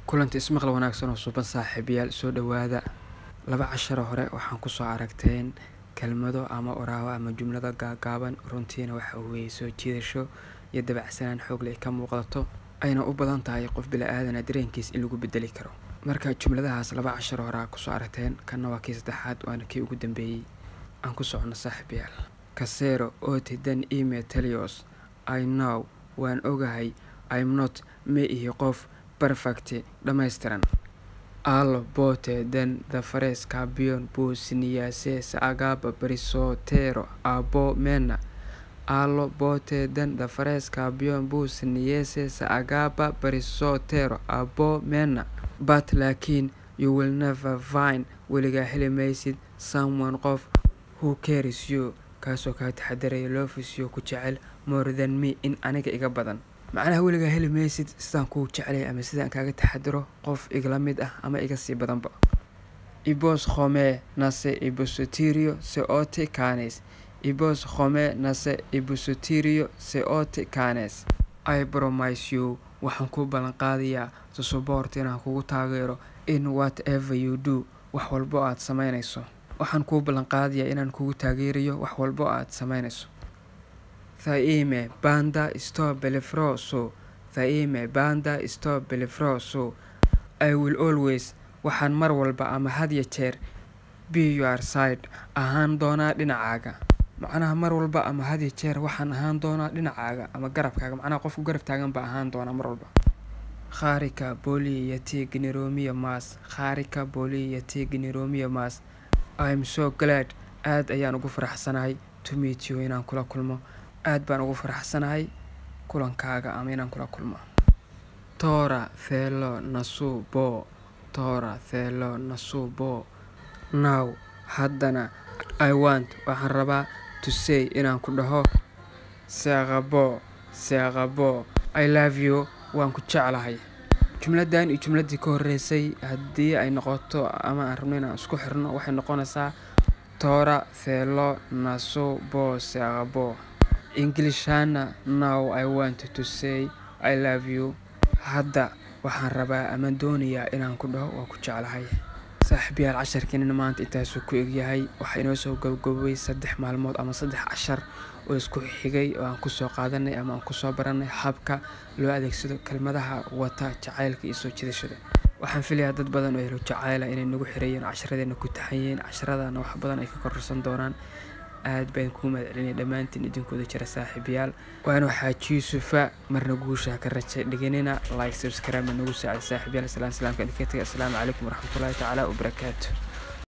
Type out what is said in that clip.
kulanti ismaqal wanaagsan oo suuban saaxiibayaal soo dhawaada. Laba cashar hore waxaan ku soo aragteen kelmado ama oraawa ama jumlada gaagaaban runtiina waxa uu weeyay soo jiidasho iyo dabacsanaan xoog leh ka muuqato ayna u badan tahay qof bilaadan dareenkiis in lagu bedeli karo. Marka jumladahaas laba cashar hore ku soo aragteen kana waa kii saddexaad waana kii ugu dambeeyay aan ku socono saaxiibayaal. Kasero otidan email telios I know waan ogahay I'm not me iyo qof perfect dhammaystiran. Allo bote den the fares cabion busnia se agaba brisotero abo mena. Allo bote den the fares cabion busnia se agaba brisotero abo mena. But lakin you will never find weliga heli maysid someone qof who cares you kaasoo ka taxadaray loves you ku jecel more than me in aniga iga badan. macnaha weliga heli maysid sidaan ku jecelay ama sidaan kaaga taxadaro qof igla mid ah ama iga sii badanba. Ibos khome nase ibusotirio se ote kanes. Ibos khome nase ibusotirio se ote kanes. I promise you waxaan ku ballan qaadayaa to support inaan kugu taageero in whatever you do wax walbo aad samaynayso. waxaan ku ballan qaadayaa inaan kugu taageerayo wax walbo aad samaynayso. Thaime banda sto belefroso. Thaime banda sto belefroso. I will always waxaan mar walba ama had iyo jeer be your side ahaan doonaa dhinacaaga. macnaha mar walba ama had iyo jeer waxaan ahaan doonaa dhinacaaga ama garabkaaga. macnaha qofku garab taagan ba ahaan doonaa mar walba. Kharika boli yati gniromia mas. Kharika boli yati gniromia mas. I'm so glad aad ayaan ugu faraxsanahay to meet you inaan kula kulmo. aad baan ugu faraxsanahay kulankaaga ama inaan kula kulmo. Tora felo nasubo. Tora felo nasubo. Now haddana I want waxaan rabaa to say inaan ku dhaho seaqabo I love you waan ku jeclahay. jumladan iyo jumladii ka horeysay haddii ay noqoto ama aan rabno inaan isku xirno waxay noqonaysaa Tora felo nasubo seaqabo. Englishana now I want to say I love you. hadda waxaan rabaa ama doonayaa inaan ku dhaho waan ku jeclahay. saaxiibayaal casharkeena maanta intaas ku egyahay waxa inoo soo gabagabay 3 maalmood ama 3 cashar oo isku xigay oo aan ku soo qaadanay ama aan ku soo baranay habka loo adeegsado kelmadaha wata jacaylka iyo soo jiidashada. waxaan filayaa dad badan oo helo jacayla inay nagu xirayeen casharadena ku taxayeen casharadana wax badan ay ka kororsan doonaan. aad baan ku mahadcelinay dhamaantiin idinkooda jira saaxiibayaal. waana waxa Xiiso marna guusha ka rajay dhiganina like subscribe nagu saacid saaxiibayaal. salaam salaamka idinka tagay. assalaamu calaykum waraxmatullaahi tacaala wabarakaatuh.